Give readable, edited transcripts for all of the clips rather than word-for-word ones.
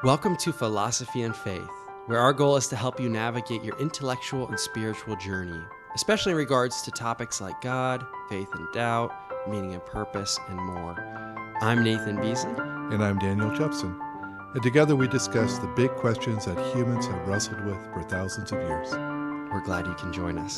Welcome to Philosophy and Faith, where our goal is to help you navigate your intellectual and spiritual journey, especially in regards to topics like God, faith and doubt, meaning and purpose, and more. I'm Nathan Beasley. And I'm Daniel Jepson. And together we discuss the big questions that humans have wrestled with for thousands of years. We're glad you can join us.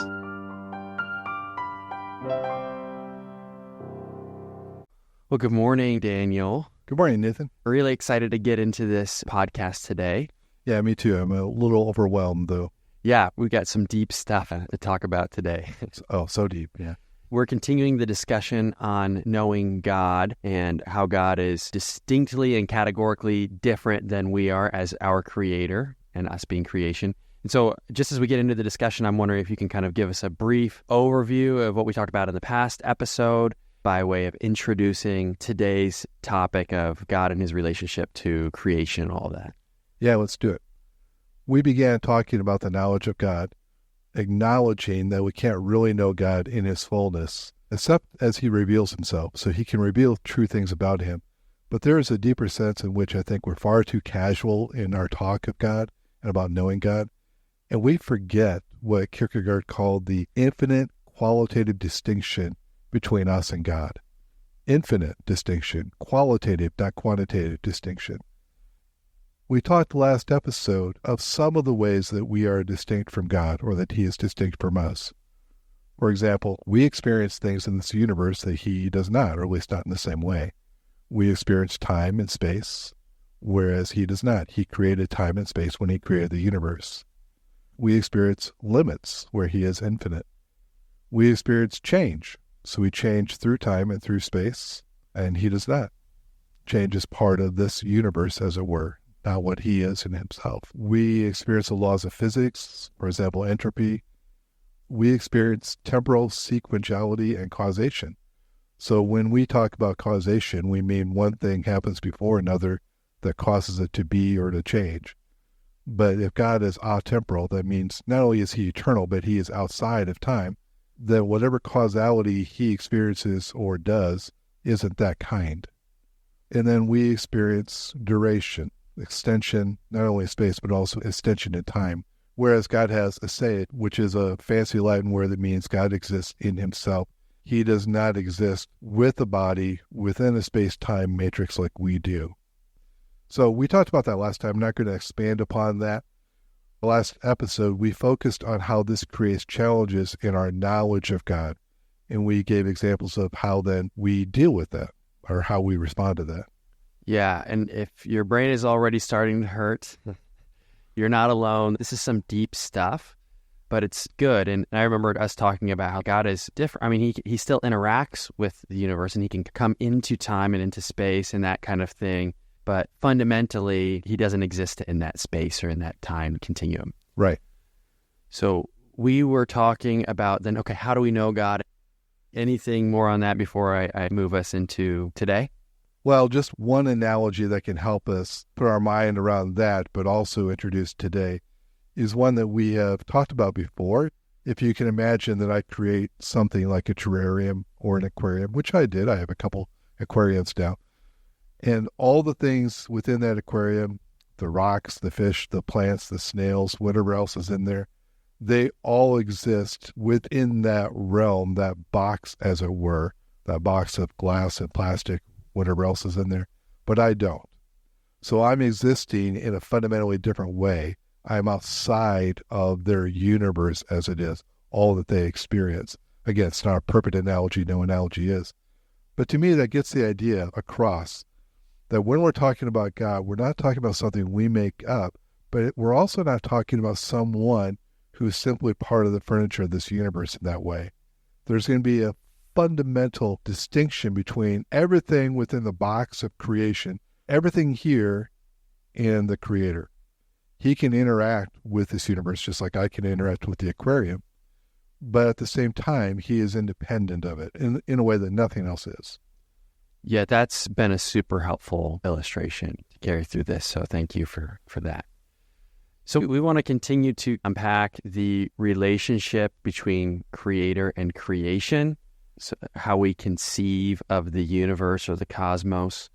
Well, good morning, Daniel. Good morning, Nathan. We're really excited to get into this podcast today. Yeah, me too. I'm a little overwhelmed, though. Yeah, we got some deep stuff to talk about today. Oh, so deep, yeah. We're continuing the discussion on knowing God and how God is distinctly and categorically different than we are as our creator and us being creation. And so just as we get into the discussion, I'm wondering if you can kind of give us a brief overview of what we talked about in the past episode by way of introducing today's topic of God and his relationship to creation and all that. Yeah, let's do it. We began talking about the knowledge of God, acknowledging that we can't really know God in his fullness, except as he reveals himself, so he can reveal true things about him. But there is a deeper sense in which I think we're far too casual in our talk of God and about knowing God, and we forget what Kierkegaard called the infinite qualitative distinction between us and God. Infinite distinction, qualitative, not quantitative distinction. We talked last episode of some of the ways that we are distinct from God or that he is distinct from us. For example, we experience things in this universe that he does not, or at least not in the same way. We experience time and space, whereas he does not. He created time and space when he created the universe. We experience limits where he is infinite. We experience change. So we change through time and through space, and he does not. Change is part of this universe, as it were, not what he is in himself. We experience the laws of physics, for example, entropy. We experience temporal sequentiality and causation. So when we talk about causation, we mean one thing happens before another that causes it to be or to change. But if God is atemporal, that means not only is he eternal, but he is outside of time. Then whatever causality he experiences or does isn't that kind. And then we experience duration, extension, not only in space, but also extension in time. Whereas God has aseid, which is a fancy Latin word that means God exists in himself. He does not exist with a body within a space-time matrix like we do. So we talked about that last time. I'm not going to expand upon that. The last episode, we focused on how this creates challenges in our knowledge of God, and we gave examples of how then we deal with that, or how we respond to that. Yeah, and if your brain is already starting to hurt, you're not alone. This is some deep stuff, but it's good. And I remember us talking about how God is different. I mean, he still interacts with the universe, and he can come into time and into space and that kind of thing. But fundamentally, he doesn't exist in that space or in that time continuum. Right. So we were talking about then, okay, how do we know God? Anything more on that before I move us into today? Well, just one analogy that can help us put our mind around that, but also introduce today, is one that we have talked about before. If you can imagine that I create something like a terrarium or an aquarium, which I did. I have a couple aquariums now. And all the things within that aquarium, the rocks, the fish, the plants, the snails, whatever else is in there, they all exist within that realm, that box, as it were, that box of glass and plastic, whatever else is in there. But I don't. So I'm existing in a fundamentally different way. I'm outside of their universe as it is, all that they experience. Again, it's not a perfect analogy, no analogy is. But to me, that gets the idea across that when we're talking about God, we're not talking about something we make up, but we're also not talking about someone who's simply part of the furniture of this universe in that way. There's going to be a fundamental distinction between everything within the box of creation, everything here, and the Creator. He can interact with this universe just like I can interact with the aquarium, but at the same time, he is independent of it in a way that nothing else is. Yeah, that's been a super helpful illustration to carry through this, so thank you for that. So we want to continue to unpack the relationship between creator and creation, so how we conceive of the universe or the cosmos.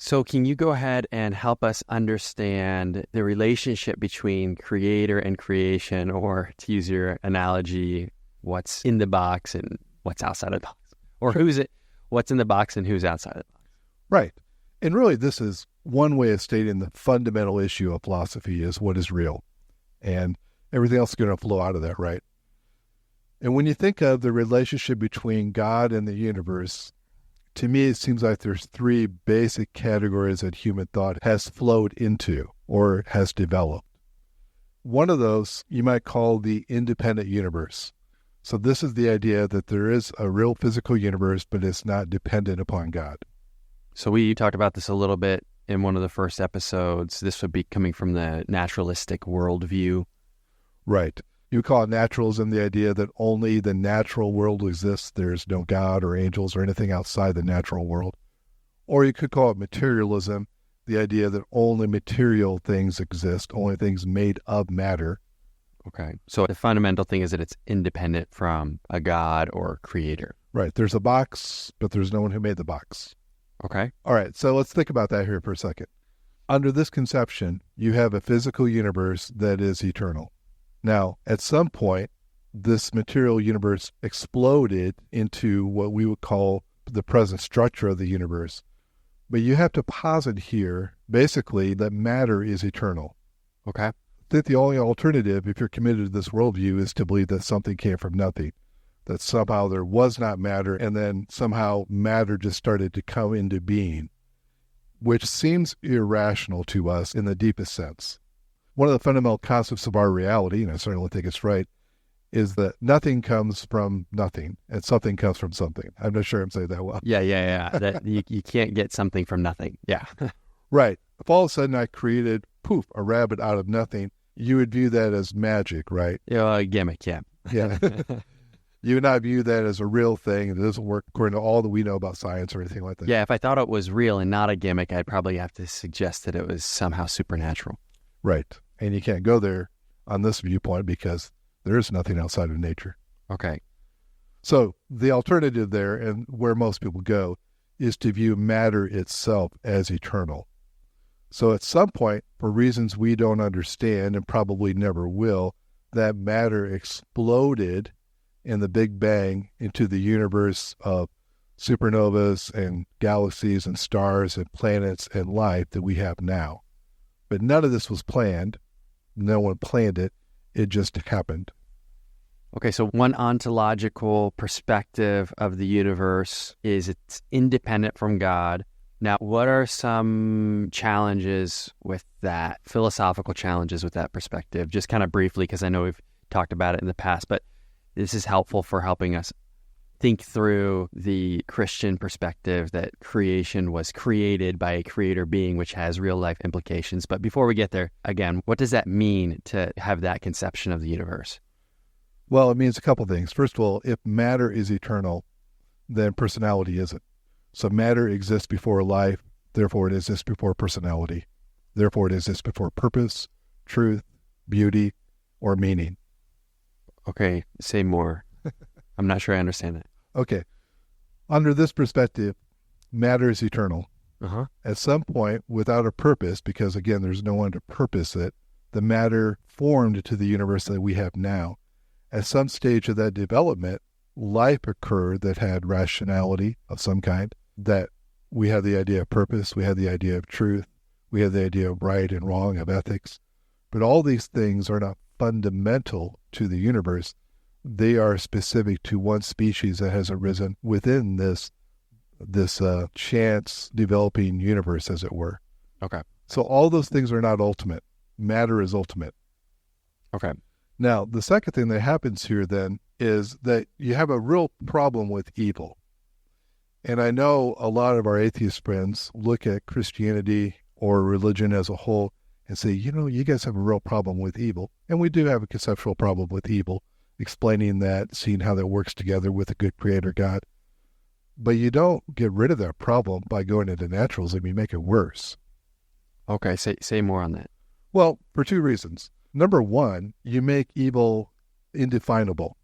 So can you go ahead and help us understand the relationship between creator and creation, or to use your analogy, what's in the box and what's outside of the box? Or what's in the box and who's outside of the box? Right. And really, this is one way of stating the fundamental issue of philosophy is what is real. And everything else is going to flow out of that, right? And when you think of the relationship between God and the universe, to me, it seems like there's three basic categories that human thought has flowed into or has developed. One of those you might call the independent universe. So this is the idea that there is a real physical universe, but it's not dependent upon God. So we talked about this a little bit in one of the first episodes. This would be coming from the naturalistic worldview. Right. You call it naturalism the idea that only the natural world exists. There's no God or angels or anything outside the natural world. Or you could call it materialism, the idea that only material things exist, only things made of matter. Okay. So the fundamental thing is that it's independent from a God or creator. Right. There's a box, but there's no one who made the box. Okay. All right. So let's think about that here for a second. Under this conception, you have a physical universe that is eternal. Now, at some point, this material universe exploded into what we would call the present structure of the universe. But you have to posit here, basically, that matter is eternal. Okay. I think the only alternative, if you're committed to this worldview, is to believe that something came from nothing, that somehow there was not matter, and then somehow matter just started to come into being, which seems irrational to us in the deepest sense. One of the fundamental concepts of our reality, and I certainly think it's right, is that nothing comes from nothing and something comes from something. I'm not sure I'm saying that well. Yeah. That you can't get something from nothing. Yeah. Right. If all of a sudden I created, a rabbit out of nothing, you would view that as magic, right? A gimmick, yeah. Yeah. You would not view that as a real thing. It doesn't work according to all that we know about science or anything like that. Yeah, if I thought it was real and not a gimmick, I'd probably have to suggest that it was somehow supernatural. Right. And you can't go there on this viewpoint because there is nothing outside of nature. Okay. So the alternative there, and where most people go, is to view matter itself as eternal. So at some point, for reasons we don't understand and probably never will, that matter exploded in the Big Bang into the universe of supernovas and galaxies and stars and planets and life that we have now. But none of this was planned. No one planned it. It just happened. Okay, so one ontological perspective of the universe is it's independent from God. Now, what are some challenges with that, philosophical challenges with that perspective? Just kind of briefly, because I know we've talked about it in the past, but this is helpful for helping us think through the Christian perspective that creation was created by a creator being, which has real life implications. But before we get there, again, what does that mean to have that conception of the universe? Well, it means a couple things. First of all, if matter is eternal, then personality isn't. So matter exists before life, therefore it exists before personality. Therefore it exists before purpose, truth, beauty, or meaning. Okay, say more. I'm not sure I understand that. Okay. Under this perspective, matter is eternal. Uh-huh. At some point, without a purpose, because again, there's no one to purpose it, the matter formed to the universe that we have now. At some stage of that development, life occurred that had rationality of some kind, that we had the idea of purpose, we had the idea of truth, we had the idea of right and wrong, of ethics. But all these things are not fundamental to the universe. They are specific to one species that has arisen within this chance developing universe, as it were. Okay. So all those things are not ultimate. Matter is ultimate. Okay. Now, the second thing that happens here then is that you have a real problem with evil. And I know a lot of our atheist friends look at Christianity or religion as a whole and say, you guys have a real problem with evil. And we do have a conceptual problem with evil, explaining that, seeing how that works together with a good creator God. But you don't get rid of that problem by going into naturalism. You make it worse. Okay, say more on that. Well, for two reasons. Number one, you make evil indefinable.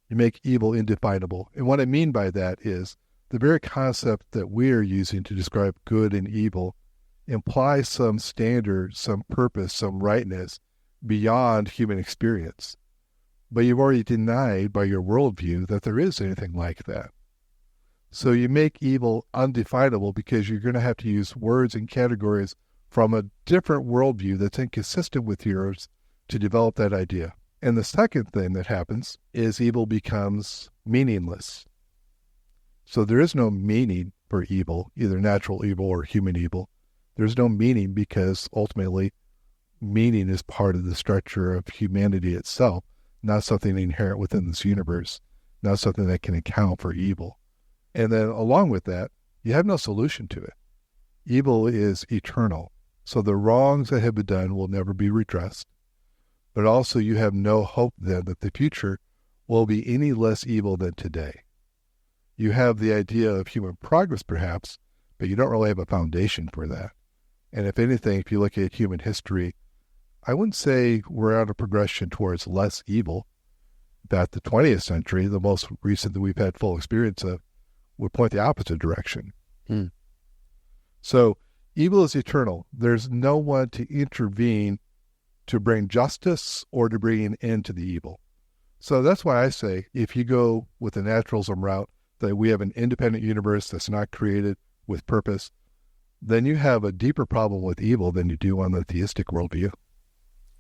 You make evil indefinable. And what I mean by that is the very concept that we are using to describe good and evil implies some standard, some purpose, some rightness beyond human experience. But you've already denied by your worldview that there is anything like that. So you make evil undefinable because you're going to have to use words and categories from a different worldview that's inconsistent with yours to develop that idea. And the second thing that happens is evil becomes meaningless. So there is no meaning for evil, either natural evil or human evil. There's no meaning because ultimately meaning is part of the structure of humanity itself, not something inherent within this universe, not something that can account for evil. And then along with that, you have no solution to it. Evil is eternal. So the wrongs that have been done will never be redressed. But also you have no hope then that the future will be any less evil than today. You have the idea of human progress perhaps, but you don't really have a foundation for that. And if anything, if you look at human history, I wouldn't say we're on a progression towards less evil. That the 20th century, the most recent that we've had full experience of, would point the opposite direction. So evil is eternal. There's no one to intervene to bring justice or to bring an end to the evil. So that's why I say if you go with the naturalism route, that we have an independent universe that's not created with purpose, then you have a deeper problem with evil than you do on the theistic worldview.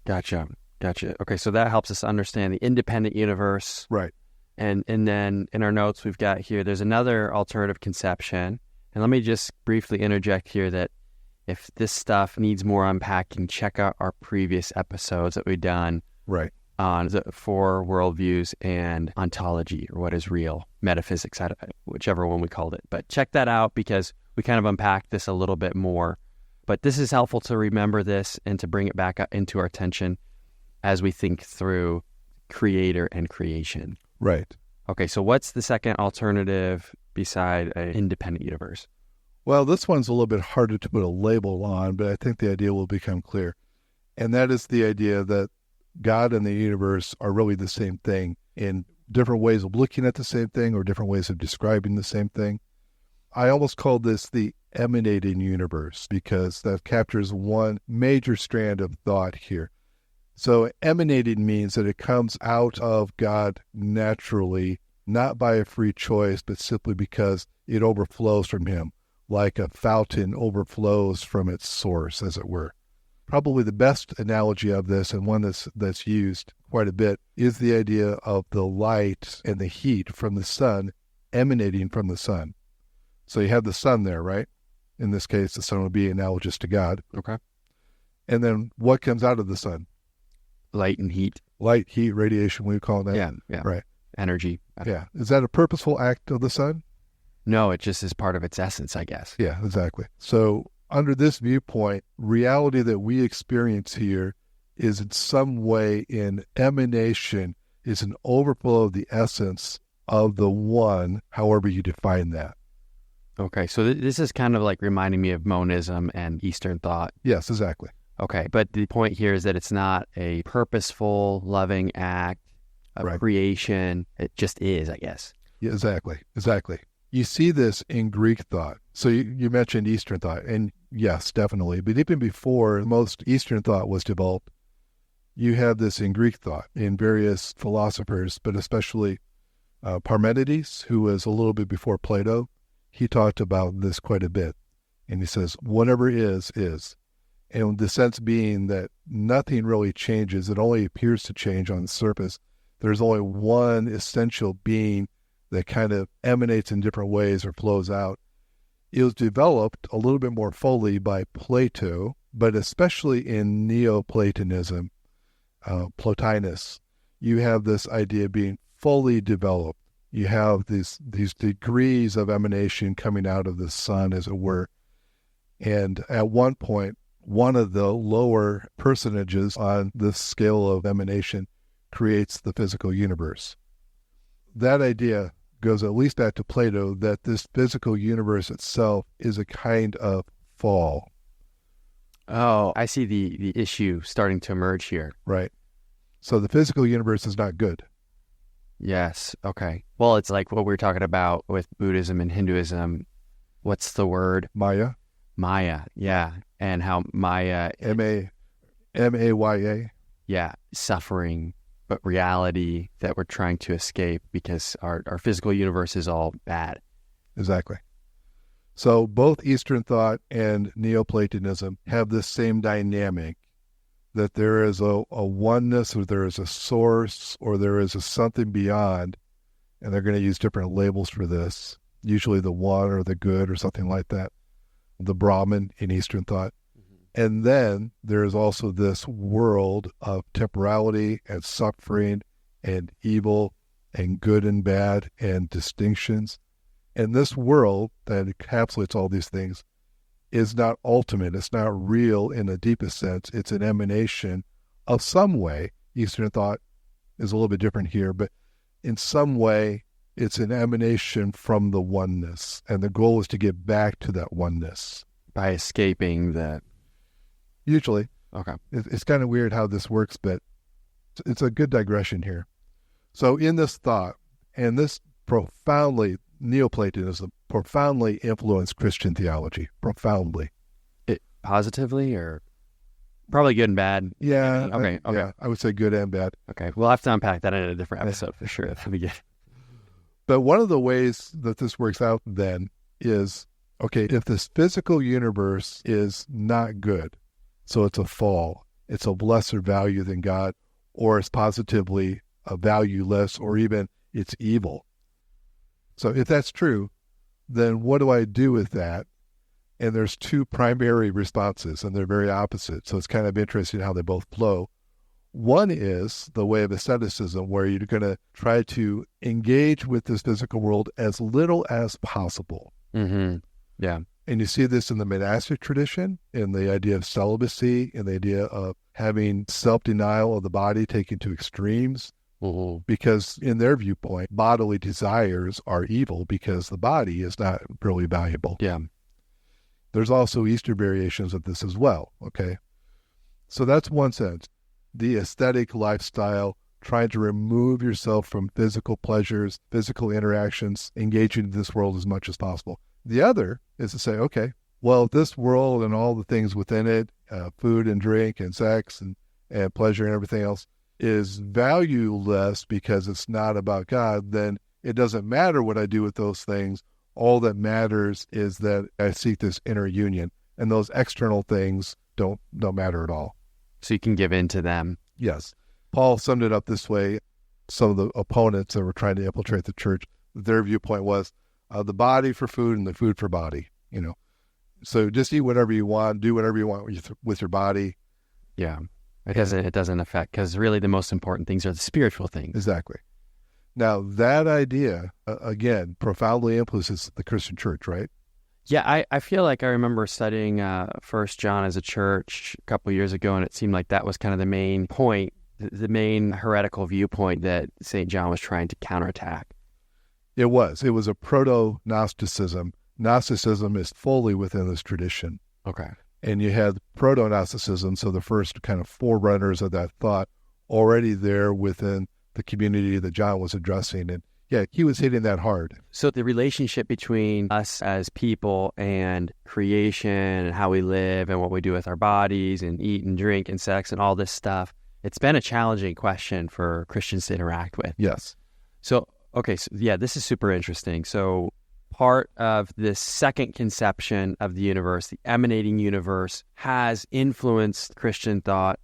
Gotcha. Okay, so that helps us understand the independent universe. Right. And then in our notes we've got here, there's another alternative conception. And let me just briefly interject here that if this stuff needs more unpacking, check out our previous episodes that we've done on the four worldviews and ontology, or what is real, metaphysics, whichever one we called it. But check that out because we kind of unpacked this a little bit more. But this is helpful to remember this and to bring it back into our attention as we think through creator and creation. Right. Okay, so what's the second alternative beside an independent universe? Well, this one's a little bit harder to put a label on, but I think the idea will become clear. And that is the idea that God and the universe are really the same thing in different ways of looking at the same thing or different ways of describing the same thing. I almost call this the emanating universe because that captures one major strand of thought here. So emanating means that it comes out of God naturally, not by a free choice, but simply because it overflows from him, like a fountain overflows from its source, as it were. Probably the best analogy of this, and one that's used quite a bit, is the idea of the light and the heat from the sun emanating from the sun. So you have the sun there, right? In this case, the sun would be analogous to God. Okay. And then what comes out of the sun? Light and heat. Light, heat, radiation, we call that. Yeah. Right. Energy. Yeah. Is that a purposeful act of the sun? No, it just is part of its essence, I guess. Yeah, exactly. So under this viewpoint, reality that we experience here is in some way an emanation, is an overflow of the essence of the one, however you define that. Okay, so this is kind of like reminding me of monism and Eastern thought. Yes, exactly. Okay, but the point here is that it's not a purposeful, loving act of creation. It just is, I guess. Yeah, exactly. You see this in Greek thought. So you mentioned Eastern thought, and yes, definitely. But even before most Eastern thought was developed, you have this in Greek thought, in various philosophers, but especially Parmenides, who was a little bit before Plato. He talked about this quite a bit. And he says, whatever is. And the sense being that nothing really changes. It only appears to change on the surface. There's only one essential being that kind of emanates in different ways or flows out. It was developed a little bit more fully by Plato, but especially in Neoplatonism, Plotinus, you have this idea being fully developed. You have these degrees of emanation coming out of the sun, as it were. And at one point, one of the lower personages on this scale of emanation creates the physical universe. That idea goes at least back to Plato, that this physical universe itself is a kind of fall. Oh, I see the issue starting to emerge here. Right. So the physical universe is not good. Yes. Okay. Well, it's like what we were talking about with Buddhism and Hinduism. What's the word? Maya, Maya. Yeah. And how Maya, Maya. yeah, suffering, but reality that we're trying to escape because our physical universe is all bad. Exactly. So both Eastern thought and Neoplatonism have this same dynamic, that there is a oneness, or there is a source, or there is a something beyond, and they're going to use different labels for this, usually the one or the good or something like that, the Brahman in Eastern thought. And then there is also this world of temporality and suffering and evil and good and bad and distinctions. And this world that encapsulates all these things is not ultimate. It's not real in the deepest sense. It's an emanation of some way. Eastern thought is a little bit different here, but in some way, it's an emanation from the oneness. And the goal is to get back to that oneness. By escaping the... Usually. Okay. It's kind of weird how this works, but it's a good digression here. So in this thought, and this Neoplatonism profoundly influenced Christian theology, profoundly. Positively or probably good and bad? Yeah. Okay. Yeah, I would say good and bad. Okay. We'll have to unpack that in a different episode for sure. That'll be good. But one of the ways that this works out then is, okay, if this physical universe is not good, so it's a fall, it's of lesser value than God, or it's positively a valueless, or even it's evil. So if that's true, then what do I do with that? And there's two primary responses, and they're very opposite. So it's kind of interesting how they both flow. One is the way of asceticism, where you're going to try to engage with this physical world as little as possible. Mm-hmm. Yeah. And you see this in the monastic tradition, in the idea of celibacy, in the idea of having self-denial of the body taken to extremes. Mm-hmm. Because in their viewpoint, bodily desires are evil because the body is not really valuable. Yeah. There's also Eastern variations of this as well, okay? So that's one sense. The aesthetic lifestyle, trying to remove yourself from physical pleasures, physical interactions, engaging in this world as much as possible. The other is to say, okay, well, this world and all the things within it, food and drink and sex and pleasure and everything else, is valueless because it's not about God, then it doesn't matter what I do with those things. All that matters is that I seek this inner union, and those external things don't matter at all. So you can give in to them. Yes. Paul summed it up this way. Some of the opponents that were trying to infiltrate the church, their viewpoint was the body for food and the food for body, you know. So just eat whatever you want, do whatever you want with your body. Yeah. It doesn't affect, because really the most important things are the spiritual things. Exactly. Now, that idea, again, profoundly influences the Christian church, right? Yeah, I feel like I remember studying 1 John as a church a couple of years ago, and it seemed like that was kind of the main point, the main heretical viewpoint that St. John was trying to counterattack. It was a proto-Gnosticism. Gnosticism is fully within this tradition. Okay. And you had proto-Gnosticism, so the first kind of forerunners of that thought already there within the community that John was addressing. And yeah, he was hitting that hard. So the relationship between us as people and creation and how we live and what we do with our bodies and eat and drink and sex and all this stuff, it's been a challenging question for Christians to interact with. Yes. So, okay, so yeah, this is super interesting. So part of this second conception of the universe, the emanating universe, has influenced Christian thought,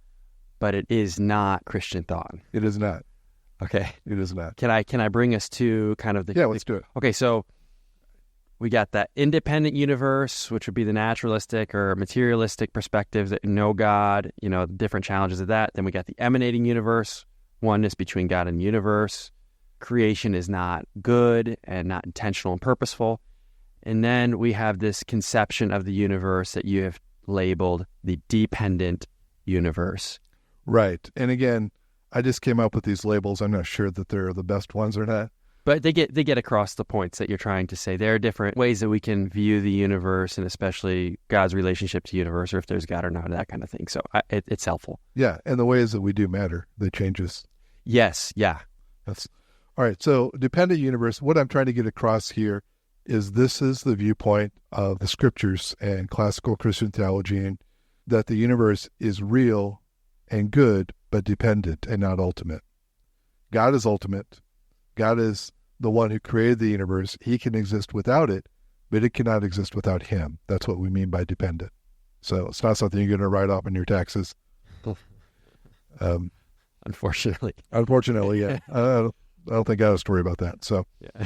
but it is not Christian thought. It is not. Okay. It is not. Can I bring us to kind of the... Yeah, let's do it. Okay, so we got that independent universe, which would be the naturalistic or materialistic perspectives that know God, you know, different challenges of that. Then we got the emanating universe, oneness between God and the universe. Creation is not good and not intentional and purposeful. And then we have this conception of the universe that you have labeled the dependent universe. Right. And again, I just came up with these labels. I'm not sure that they're the best ones or not. But they get across the points that you're trying to say. There are different ways that we can view the universe, and especially God's relationship to the universe, or if there's God or not, that kind of thing. So it's helpful. Yeah, and the ways that we do matter. They change us. Yes, yeah. That's All right, so dependent universe, what I'm trying to get across here is this is the viewpoint of the scriptures and classical Christian theology, and that the universe is real and good, but dependent and not ultimate. God is ultimate. God is the one who created the universe. He can exist without it, but it cannot exist without him. That's what we mean by dependent. So it's not something you're going to write off on your taxes. Unfortunately. Unfortunately, yeah. I don't think I have a story about that. So Yeah.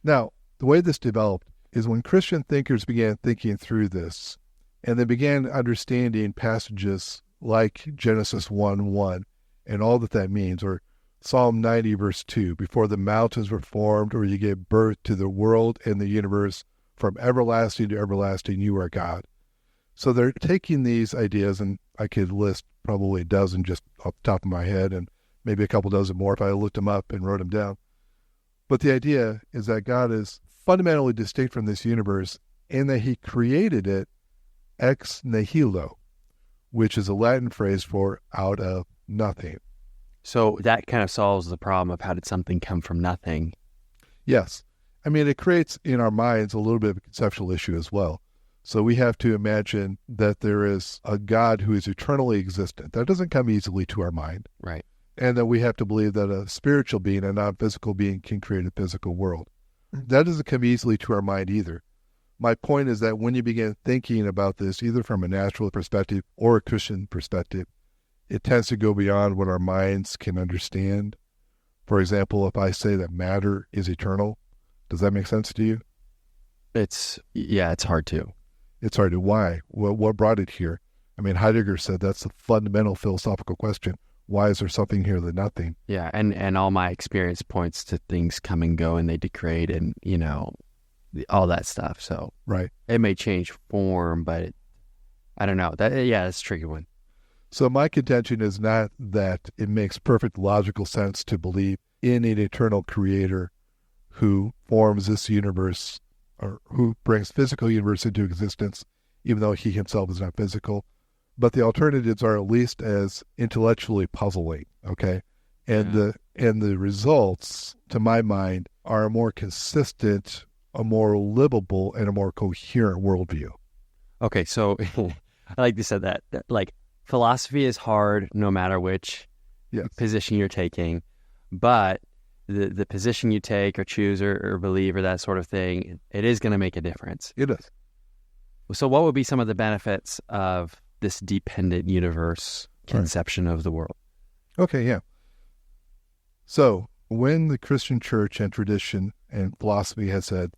now, the way this developed is when Christian thinkers began thinking through this, and they began understanding passages like Genesis 1:1 and all that means, or Psalm 90 verse 2, before the mountains were formed, or you gave birth to the world and the universe, from everlasting to everlasting, you are God. So they're taking these ideas, and I could list probably a dozen just off the top of my head, and maybe a couple dozen more if I looked them up and wrote them down. But the idea is that God is fundamentally distinct from this universe, and that he created it ex nihilo, which is a Latin phrase for out of nothing. So that kind of solves the problem of how did something come from nothing? Yes. I mean, it creates in our minds a little bit of a conceptual issue as well. So we have to imagine that there is a God who is eternally existent. That doesn't come easily to our mind. Right. And that we have to believe that a spiritual being, a non-physical being, can create a physical world. That doesn't come easily to our mind either. My point is that when you begin thinking about this, either from a natural perspective or a Christian perspective, it tends to go beyond what our minds can understand. For example, if I say that matter is eternal, does that make sense to you? It's hard to. It's hard to. Why? What brought it here? I mean, Heidegger said that's the fundamental philosophical question. Why is there something here than nothing? Yeah, and all my experience points to things come and go, and they degrade, and all that stuff. So right, it may change form, but I don't know. That's a tricky one. So my contention is not that it makes perfect logical sense to believe in an eternal creator who forms this universe, or who brings physical universe into existence, even though he himself is not physical. But the alternatives are at least as intellectually puzzling, okay? And the results, to my mind, are a more consistent, a more livable, and a more coherent worldview. Okay, so I like you said that. Like, philosophy is hard no matter which position you're taking, but the position you take or choose or believe or that sort of thing, it is going to make a difference. It is. So what would be some of the benefits of this dependent universe conception of the world? Okay, yeah. So when the Christian church and tradition and philosophy has said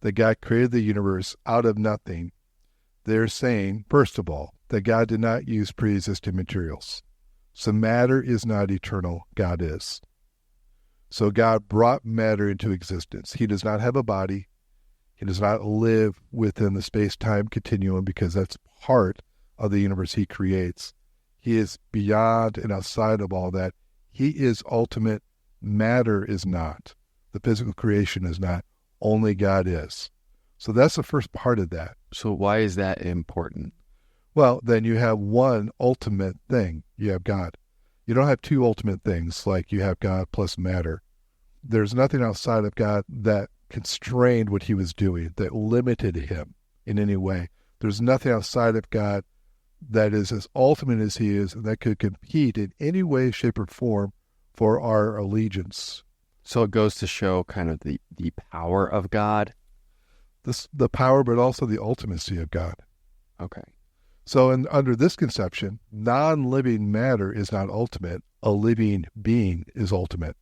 that God created the universe out of nothing, they're saying, first of all, that God did not use pre-existing materials. So matter is not eternal, God is. So God brought matter into existence. He does not have a body. He does not live within the space-time continuum because that's part of the universe he creates. He is beyond and outside of all that. He is ultimate. Matter is not. The physical creation is not. Only God is. So that's the first part of that. So why is that important? Well, then you have one ultimate thing. You have God. You don't have two ultimate things like you have God plus matter. There's nothing outside of God that constrained what he was doing, that limited him in any way. There's nothing outside of God that is as ultimate as he is and that could compete in any way, shape, or form for our allegiance. So it goes to show kind of the power of God? The power, but also the ultimacy of God. Okay. So under this conception, non-living matter is not ultimate. A living being is ultimate.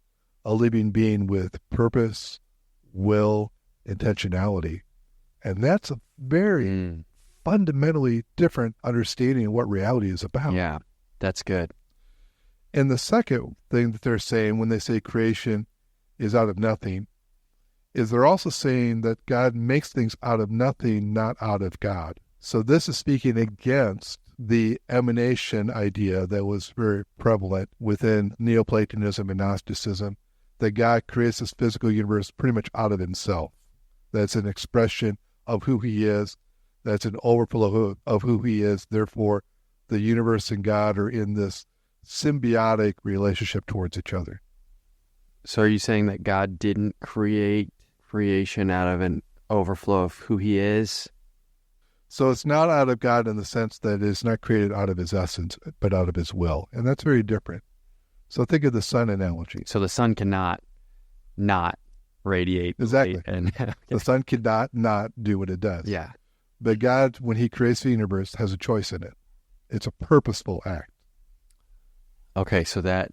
A living being with purpose, will, intentionality. And that's a very fundamentally different understanding of what reality is about. Yeah, that's good. And the second thing that they're saying when they say creation is out of nothing is they're also saying that God makes things out of nothing, not out of God. So this is speaking against the emanation idea that was very prevalent within Neoplatonism and Gnosticism, that God creates this physical universe pretty much out of himself. That's an expression of who he is. That's an overflow of who he is. Therefore, the universe and God are in this symbiotic relationship towards each other. So are you saying that God didn't create creation out of an overflow of who he is? So it's not out of God in the sense that it's not created out of his essence, but out of his will. And that's very different. So think of the sun analogy. So the sun cannot not radiate. Exactly. And The sun cannot not do what it does. yeah. But God, when he creates the universe, has a choice in it. It's a purposeful act. Okay, so that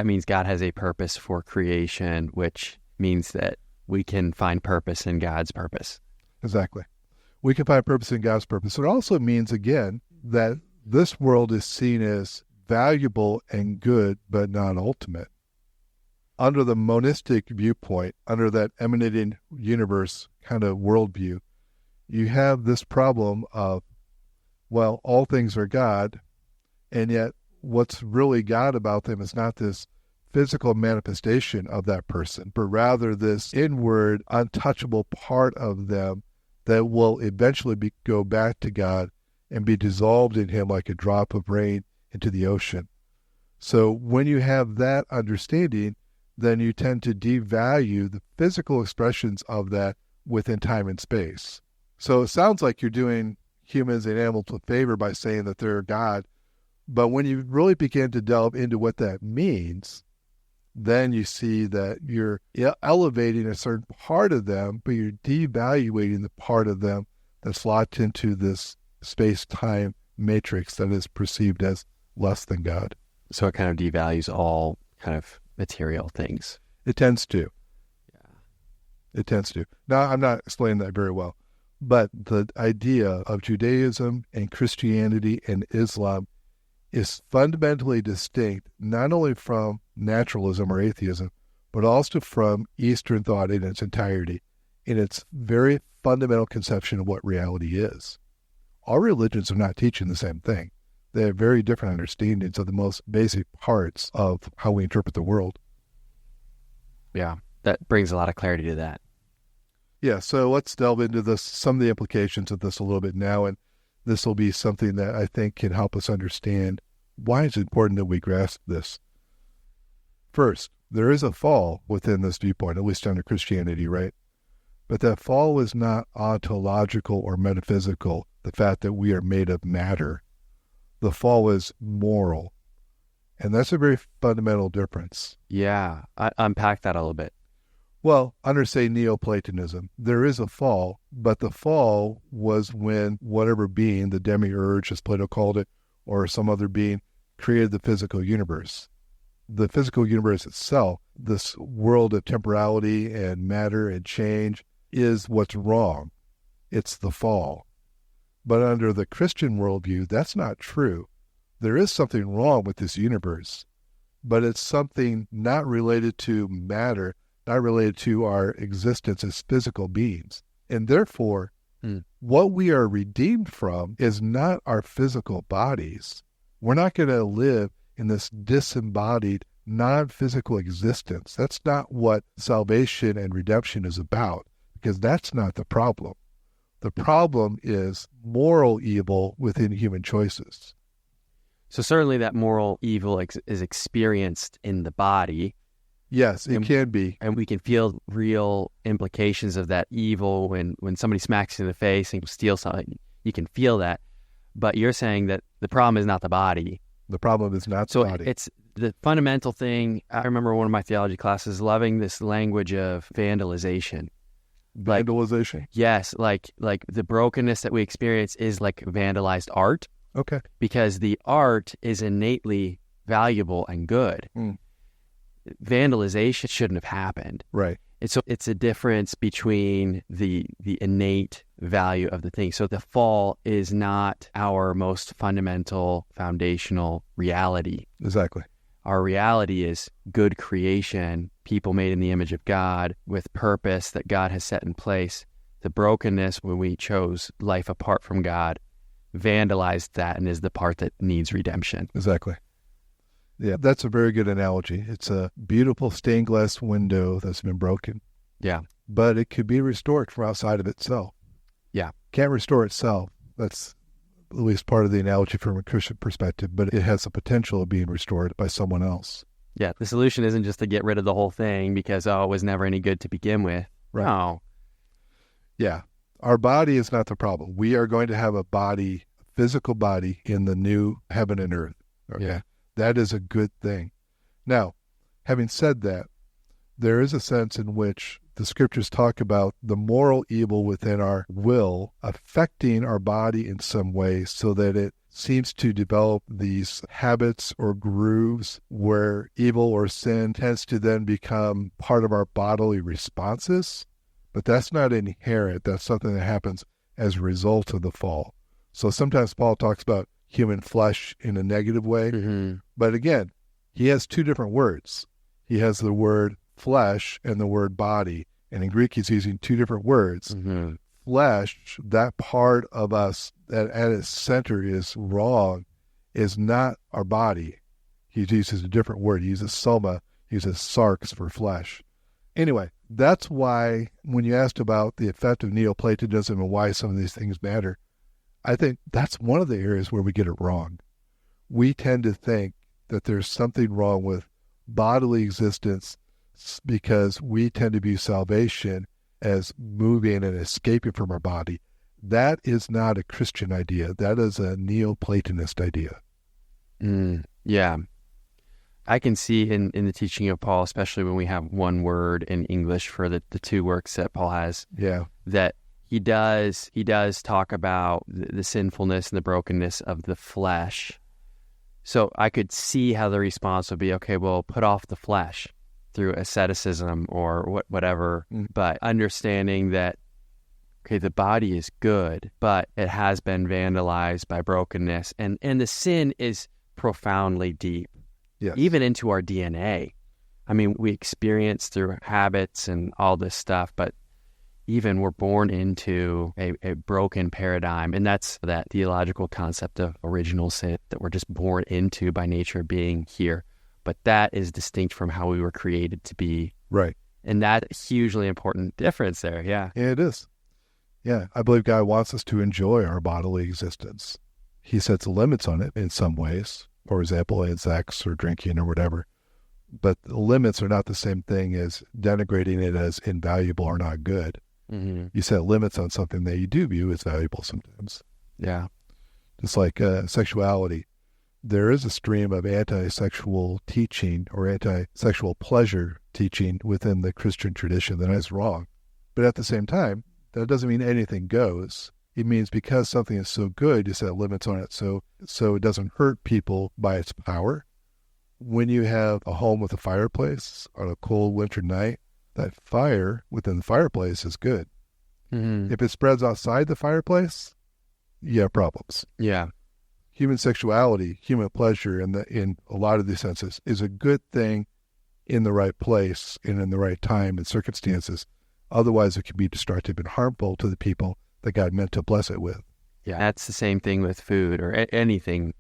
means God has a purpose for creation, which means that we can find purpose in God's purpose. Exactly. We can find purpose in God's purpose. It also means, again, that this world is seen as valuable and good, but not ultimate. Under the monistic viewpoint, under that emanating universe kind of worldview, you have this problem of, well, all things are God, and yet what's really God about them is not this physical manifestation of that person, but rather this inward, untouchable part of them that will eventually go back to God and be dissolved in him like a drop of rain into the ocean. So when you have that understanding, then you tend to devalue the physical expressions of that within time and space. So it sounds like you're doing humans and animals a favor by saying that they're God, but when you really begin to delve into what that means, then you see that you're elevating a certain part of them, but you're devaluating the part of them that's locked into this space-time matrix that is perceived as less than God. So it kind of devalues all kind of material things. It tends to. Yeah. It tends to. Now, I'm not explaining that very well, but the idea of Judaism and Christianity and Islam is fundamentally distinct, not only from naturalism or atheism, but also from Eastern thought in its entirety, in its very fundamental conception of what reality is. All religions are not teaching the same thing. They have very different understandings of the most basic parts of how we interpret the world. Yeah, that brings a lot of clarity to that. Yeah, so let's delve into this, some of the implications of this a little bit now, and this will be something that I think can help us understand why it's important that we grasp this. First, there is a fall within this viewpoint, at least under Christianity, right? But that fall is not ontological or metaphysical, the fact that we are made of matter. The fall is moral. And that's a very fundamental difference. Yeah, unpack that a little bit. Well, under, say, Neoplatonism, there is a fall, but the fall was when whatever being, the demiurge, as Plato called it, or some other being, created the physical universe. The physical universe itself, this world of temporality and matter and change, is what's wrong. It's the fall. But under the Christian worldview, that's not true. There is something wrong with this universe, but it's something not related to matter, not related to our existence as physical beings. And therefore, what we are redeemed from is not our physical bodies. We're not going to live in this disembodied, non-physical existence. That's not what salvation and redemption is about, because that's not the problem. The problem is moral evil within human choices. So certainly that moral evil is experienced in the body. Yes, it can be. And we can feel real implications of that evil when somebody smacks you in the face and steals something. You can feel that. But you're saying that the problem is not the body. The problem is not the body. So it's the fundamental thing. I remember one of my theology classes loving this language of vandalization. Vandalization? Yes, like the brokenness that we experience is like vandalized art. Okay. Because the art is innately valuable and good. Vandalization shouldn't have happened. Right. And so it's a difference between the innate value of the thing. So the fall is not our most fundamental, foundational reality. Exactly. Our reality is good creation, people made in the image of God with purpose that God has set in place. The brokenness when we chose life apart from God vandalized that and is the part that needs redemption. Exactly. Yeah, that's a very good analogy. It's a beautiful stained glass window that's been broken. Yeah. But it could be restored from outside of itself. Yeah. Can't restore itself. That's at least part of the analogy from a Christian perspective, but it has the potential of being restored by someone else. Yeah, the solution isn't just to get rid of the whole thing because, it was never any good to begin with. Right. No. Yeah. Our body is not the problem. We are going to have a body, physical body in the new heaven and earth. Okay. Yeah. That is a good thing. Now, having said that, there is a sense in which the scriptures talk about the moral evil within our will affecting our body in some way so that it seems to develop these habits or grooves where evil or sin tends to then become part of our bodily responses. But that's not inherent. That's something that happens as a result of the fall. So sometimes Paul talks about human flesh in a negative way. Mm-hmm. But again, he has two different words. He has the word flesh and the word body. And in Greek, he's using two different words. Mm-hmm. Flesh, that part of us that at its center is wrong, is not our body. He uses a different word. He uses soma, he uses sarx for flesh. Anyway, that's why when you asked about the effect of Neoplatonism and why some of these things matter, I think that's one of the areas where we get it wrong. We tend to think that there's something wrong with bodily existence because we tend to view salvation as moving and escaping from our body. That is not a Christian idea. That is a Neoplatonist idea. Yeah. I can see in the teaching of Paul, especially when we have one word in English for the two works that Paul has, that he does talk about the sinfulness and the brokenness of the flesh. So I could see how the response would be, okay, well, put off the flesh through asceticism or whatever, but understanding that, okay, the body is good, but it has been vandalized by brokenness, and the sin is profoundly deep, even into our DNA. I mean, we experience through habits and all this stuff, but even we're born into a broken paradigm, and that's that theological concept of original sin that we're just born into by nature of being here. But that is distinct from how we were created to be. Right. And that's a hugely important difference there. Yeah. Yeah, it is. Yeah. I believe God wants us to enjoy our bodily existence. He sets limits on it in some ways. For example, in sex or drinking or whatever. But the limits are not the same thing as denigrating it as invaluable or not good. Mm-hmm. You set limits on something that you do view as valuable sometimes. Yeah. Just like sexuality. There is a stream of anti-sexual teaching or anti-sexual pleasure teaching within the Christian tradition that is wrong. But at the same time, that doesn't mean anything goes. It means because something is so good, you set limits on it so it doesn't hurt people by its power. When you have a home with a fireplace on a cold winter night, that fire within the fireplace is good. Mm-hmm. If it spreads outside the fireplace, you have problems. Yeah. Human sexuality, human pleasure in a lot of these senses is a good thing in the right place and in the right time and circumstances. Otherwise, it can be destructive and harmful to the people that God meant to bless it with. Yeah, that's the same thing with food or anything.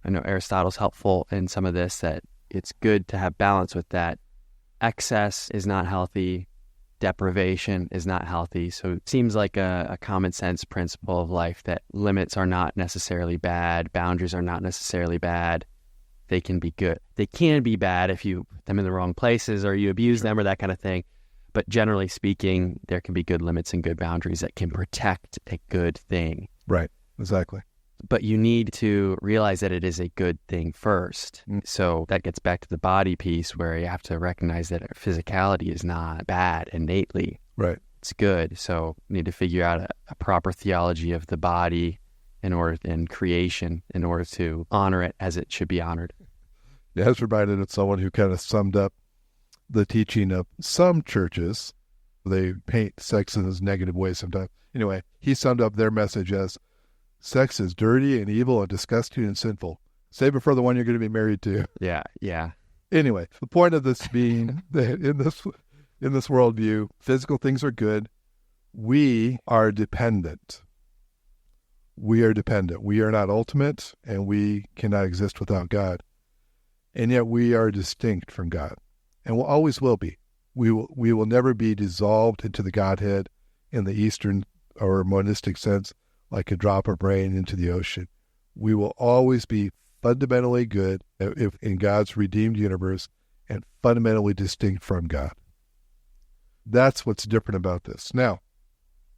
I know Aristotle's helpful in some of this, that it's good to have balance with that. Excess is not healthy. Deprivation is not healthy. So it seems like a common sense principle of life that limits are not necessarily bad. Boundaries are not necessarily bad. They can be good. They can be bad if you put them in the wrong places or you abuse them or that kind of thing. But generally speaking, there can be good limits and good boundaries that can protect a good thing. Right, exactly. But you need to realize that it is a good thing first. So that gets back to the body piece where you have to recognize that physicality is not bad innately. Right. It's good. So you need to figure out a proper theology of the body in creation in order to honor it as it should be honored. Yeah, I was reminded of someone who kind of summed up the teaching of some churches. They paint sex in this negative way sometimes. Anyway, he summed up their message as, sex is dirty and evil and disgusting and sinful. Save it for the one you're going to be married to. Yeah, yeah. Anyway, the point of this being that in this worldview, physical things are good. We are dependent. We are dependent. We are not ultimate, and we cannot exist without God. And yet we are distinct from God, and will always will be. We will never be dissolved into the Godhead in the Eastern or monistic sense, like a drop of rain into the ocean. We will always be fundamentally good if in God's redeemed universe, and fundamentally distinct from God. That's what's different about this. Now,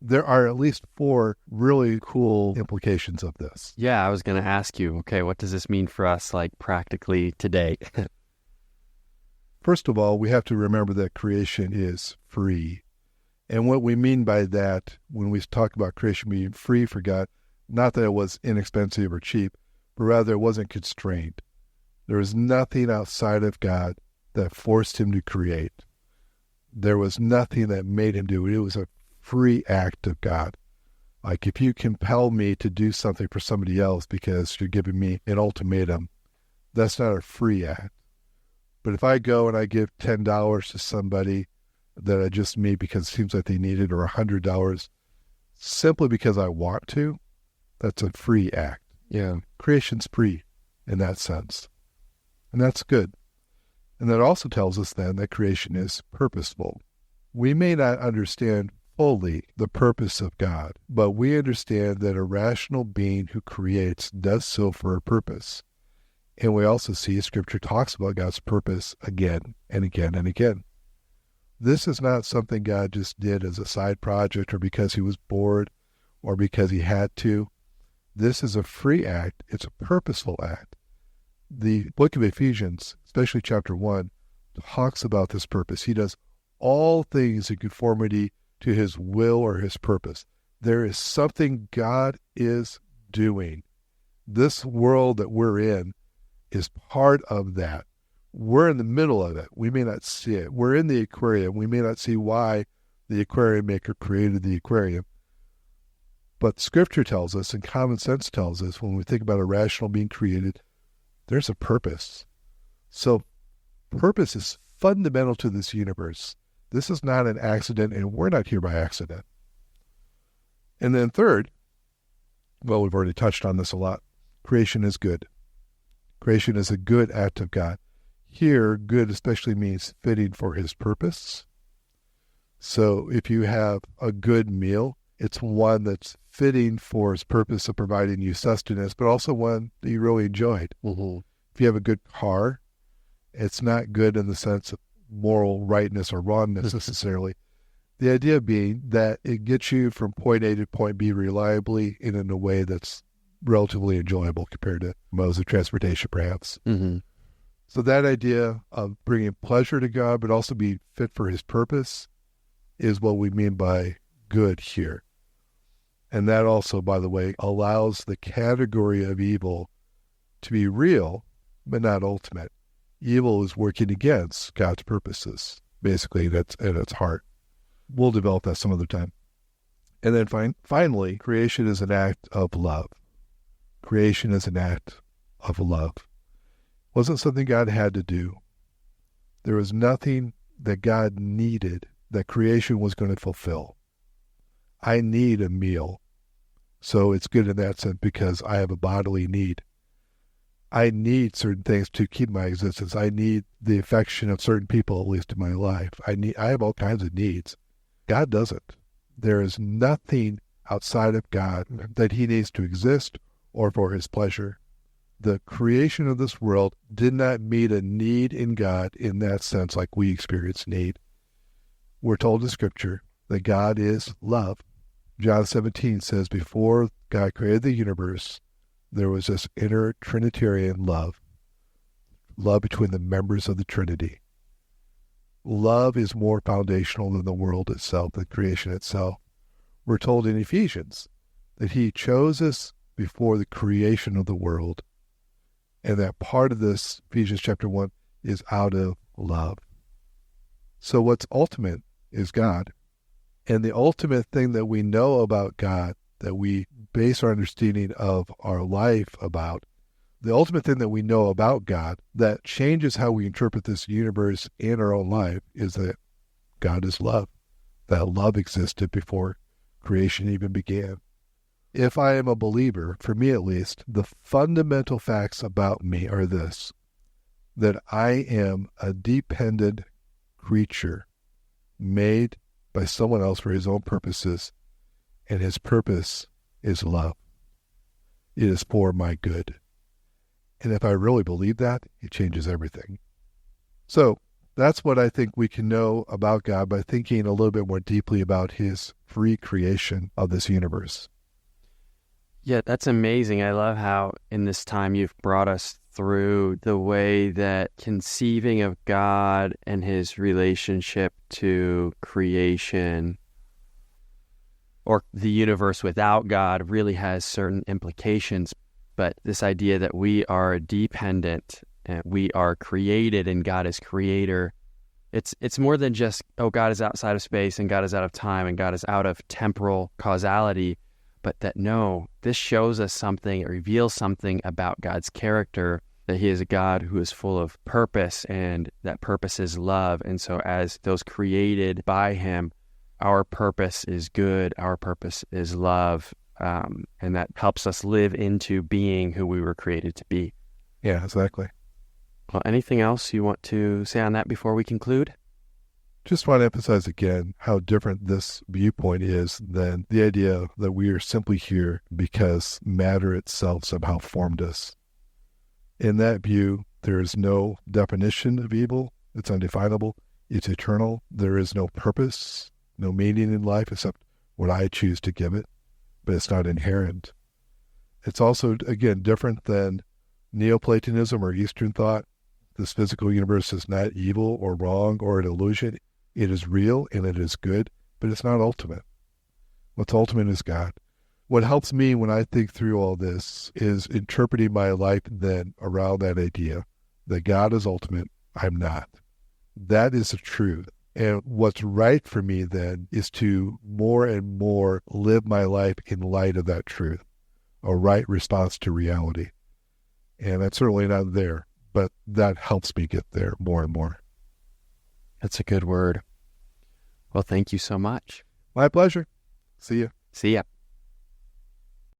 there are at least 4 really cool implications of this. Yeah, I was going to ask you, okay, what does this mean for us, like practically today? First of all, we have to remember that creation is free. And what we mean by that, when we talk about creation being free for God, not that it was inexpensive or cheap, but rather it wasn't constrained. There was nothing outside of God that forced him to create. There was nothing that made him do it. It was a free act of God. Like if you compel me to do something for somebody else because you're giving me an ultimatum, that's not a free act. But if I go and I give $10 to somebody that I just meet because it seems like they need it, or $100 simply because I want to, that's a free act. Yeah, creation's free in that sense. And that's good. And that also tells us then that creation is purposeful. We may not understand fully the purpose of God, but we understand that a rational being who creates does so for a purpose. And we also see Scripture talks about God's purpose again and again and again. This is not something God just did as a side project or because he was bored or because he had to. This is a free act. It's a purposeful act. The book of Ephesians, especially chapter 1, talks about this purpose. He does all things in conformity to his will or his purpose. There is something God is doing. This world that we're in is part of that. We're in the middle of it. We may not see it. We're in the aquarium. We may not see why the aquarium maker created the aquarium. But Scripture tells us, and common sense tells us, when we think about a rational being created, there's a purpose. So purpose is fundamental to this universe. This is not an accident, and we're not here by accident. And then third, well, we've already touched on this a lot. Creation is good. Creation is a good act of God. Here, good especially means fitting for his purpose. So if you have a good meal, it's one that's fitting for his purpose of providing you sustenance, but also one that you really enjoyed. Mm-hmm. If you have a good car, it's not good in the sense of moral rightness or wrongness necessarily. The idea being that it gets you from point A to point B reliably and in a way that's relatively enjoyable compared to modes of transportation, perhaps. Mm-hmm. So that idea of bringing pleasure to God, but also being fit for his purpose, is what we mean by good here. And that also, by the way, allows the category of evil to be real, but not ultimate. Evil is working against God's purposes. Basically, that's at its heart. We'll develop that some other time. And then finally, creation is an act of love. Creation is an act of love. It wasn't something God had to do. There was nothing that God needed that creation was going to fulfill. I need a meal. So it's good in that sense because I have a bodily need. I need certain things to keep my existence. I need the affection of certain people, at least in my life. I have all kinds of needs. God doesn't. There is nothing outside of God that he needs to exist or for his pleasure. The creation of this world did not meet a need in God in that sense like we experience need. We're told in Scripture that God is love. John 17 says, before God created the universe, there was this inner Trinitarian love between the members of the Trinity. Love is more foundational than the world itself, than creation itself. We're told in Ephesians that he chose us before the creation of the world, and that part of this, Ephesians chapter 1, is out of love. So what's ultimate is God. And the ultimate thing that we know about God, that we base our understanding of our life about, the ultimate thing that we know about God that changes how we interpret this universe and our own life, is that God is love. That love existed before creation even began. If I am a believer, for me at least, the fundamental facts about me are this: that I am a dependent creature made by someone else for his own purposes, and his purpose is love. It is for my good. And if I really believe that, it changes everything. So that's what I think we can know about God by thinking a little bit more deeply about his free creation of this universe. Yeah, that's amazing. I love how in this time you've brought us through the way that conceiving of God and his relationship to creation or the universe without God really has certain implications. But this idea that we are dependent and we are created and God is creator, it's more than just, oh, God is outside of space and God is out of time and God is out of temporal causality. But that no, this shows us something, it reveals something about God's character, that he is a God who is full of purpose, and that purpose is love. And so as those created by him, our purpose is good, our purpose is love, and that helps us live into being who we were created to be. Yeah, exactly. Well, anything else you want to say on that before we conclude? Just want to emphasize again how different this viewpoint is than the idea that we are simply here because matter itself somehow formed us. In that view, there is no definition of evil. It's undefinable. It's eternal. There is no purpose, no meaning in life except what I choose to give it, but it's not inherent. It's also, again, different than Neoplatonism or Eastern thought. This physical universe is not evil or wrong or an illusion. It is real and it is good, but it's not ultimate. What's ultimate is God. What helps me when I think through all this is interpreting my life then around that idea that God is ultimate, I'm not. That is the truth. And what's right for me then is to more and more live my life in light of that truth, a right response to reality. And that's certainly not there, but that helps me get there more and more. That's a good word. Well, thank you so much. My pleasure. See you. See ya.